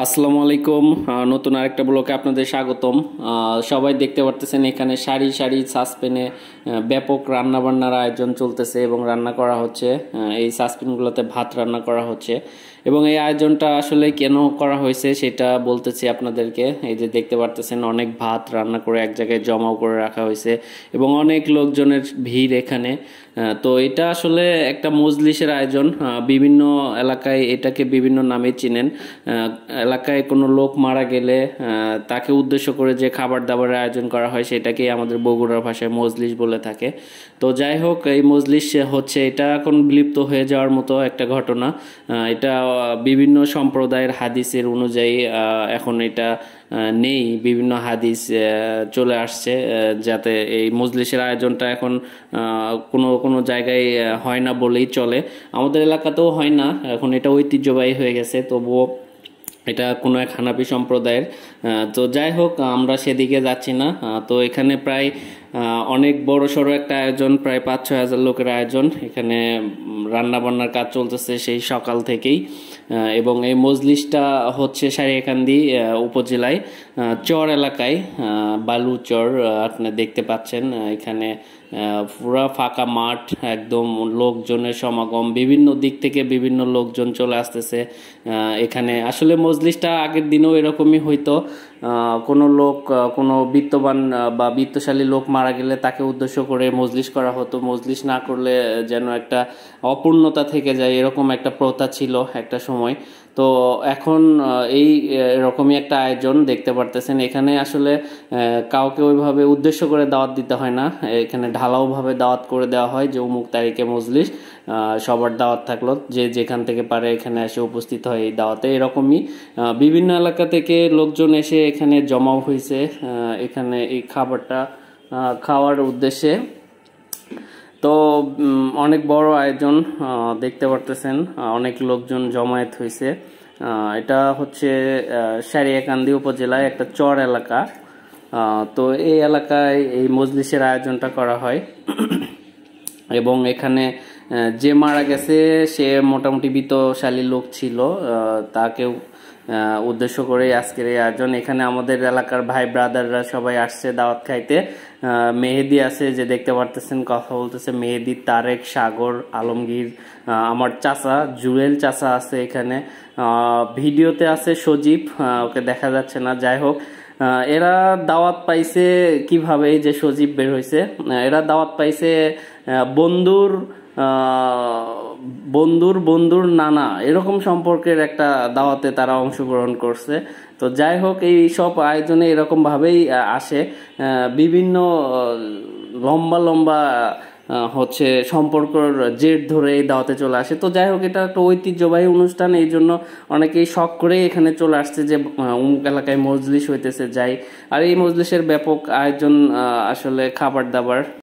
আসসালামু আলাইকুম। নতুন আরেকটা ব্লকে আপনাদের স্বাগতম। সবাই দেখতে পারতেছেন এখানে সারি সারি সাসপেনে ব্যাপক রান্নাবান্নার আয়োজন চলতেছে এবং রান্না করা হচ্ছে। এই সাসপেনগুলোতে ভাত রান্না করা হচ্ছে এবং এই আয়োজনটা আসলে কেন করা হয়েছে সেটা বলতেছি আপনাদেরকে। এই যে দেখতে পারতেছেন অনেক ভাত রান্না করে এক জায়গায় জমাও করে রাখা হয়েছে এবং অনেক লোকজনের ভিড় এখানে। তো এটা আসলে একটা মজলিসের আয়োজন। বিভিন্ন এলাকায় এটাকে বিভিন্ন নামে চিনেন। এলাকায় কোনো লোক মারা গেলে তাকে উদ্দেশ্য করে যে খাবার দাবারের আয়োজন করা হয় সেটাকেই আমাদের বগুড়ার ভাষায় মজলিস বলে থাকে। তো যাই হোক, এই মজলিস হচ্ছে এটা এখন বিলুপ্ত হয়ে যাওয়ার মতো একটা ঘটনা। এটা বিভিন্ন সম্প্রদায়ের হাদিসের অনুযায়ী এখন এটা নেই। বিভিন্ন হাদিস চলে আসছে যাতে এই মজলিসের আয়োজনটা এখন কোনো কোনো জায়গায় হয় না বলেই চলে। আমাদের এলাকাতেও হয় না এখন, এটা ঐতিহ্যবাহী হয়ে গেছে। তবুও এটা কোনো এক হানাফি সম্প্রদায়ের। তো যাই হোক, আমরা সেদিকে যাচ্ছি না। তো এখানে প্রায় অনেক বড় সড়ো একটা আয়োজন, প্রায় 5-6 হাজার লোকের আয়োজন। এখানে রান্না বান্নার কাজ চলতেছে সেই সকাল থেকেই। এবং এই মজলিসটা হচ্ছে সারিয়াকান্দি উপজেলায় চর এলাকায়, বালুচর। আপনি দেখতে পাচ্ছেন এখানে পুরা ফাঁকা মাঠ, একদম লোকজনের সমাগম, বিভিন্ন দিক থেকে বিভিন্ন লোকজন চলে আসতেছে এখানে। আসলে মজলিসটা আগের দিনেও এরকমই হইতো। কোনো লোক, কোনো বিত্তবান বা বিত্তশালী লোক মারা গেলে তাকে উদ্দেশ্য করে মজলিস করা হতো। মজলিস না করলে যেন একটা অপূর্ণতা থেকে যায়, এরকম একটা প্রথা ছিল একটা সময়। তো এখন এই এরকমই একটা আয়োজন দেখতে পারতেছেন এখানে। আসলে কাউকে ওইভাবে উদ্দেশ্য করে দাওয়াত দিতে হয় না, এখানে ঢালাওভাবে দাওয়াত করে দেওয়া হয় যে অমুক তারিখে মজলিস, সবার দাওয়াত থাকলো, যে যেখান থেকে পারে এখানে এসে উপস্থিত হয় এই দাওয়াতে। এরকমই বিভিন্ন এলাকা থেকে লোকজন এসে এখানে জমাও হয়েছে এখানে এই খাবারটা খাওয়ার উদ্দেশ্যে। তো অনেক বড় আয়োজন দেখতে পারতেছেন, অনেক লোকজন জমায়েত হয়েছে। এটা হচ্ছে সারিয়াকান্দি উপজেলায় একটা চর এলাকা। তো এই এলাকায় এই মজলিসের আয়োজনটা করা হয়। এবং এখানে যে মারা গেছে সে মোটামুটি বিত্তশালী লোক ছিল, তাকেও উদ্দেশ্য করে আজকের এই আয়োজন। এখানে আমাদের এলাকার ভাই ব্রাদাররা সবাই আসছে দাওয়াত খাইতে। মেহেদি আছে, যে দেখতে পারতেছেন কথা বলতেছে, মেহেদি, তারেক, সাগর, আলমগীর, আমার চাচা জুয়েল চাচা আছে এখানে। ভিডিওতে আছে সজীব, ওকে দেখা যাচ্ছে না। যাই হোক, এরা দাওয়াত পাইছে কিভাবে, যে সজীব বের হয়েছে, এরা দাওয়াত পাইছে বন্ধুর বন্ধুর বন্ধুর নানা, এরকম সম্পর্কের একটা দাওয়াতে তারা অংশগ্রহণ করছে। তো যাই হোক, এই সব আয়োজনে এরকম ভাবেই আসে বিভিন্ন লম্বা লম্বা হচ্ছে সম্পর্কর জের ধরে এই দাওয়াতে চলে আসে। তো যাই হোক, এটা একটা ঐতিহ্যবাহী অনুষ্ঠান, এই জন্য অনেকেই শখ করে এখানে চলে আসছে যে অমুক এলাকায় মজলিস হইতেছে যাই। আর এই মজলিসের ব্যাপক আয়োজন, আসলে খাবার দাবার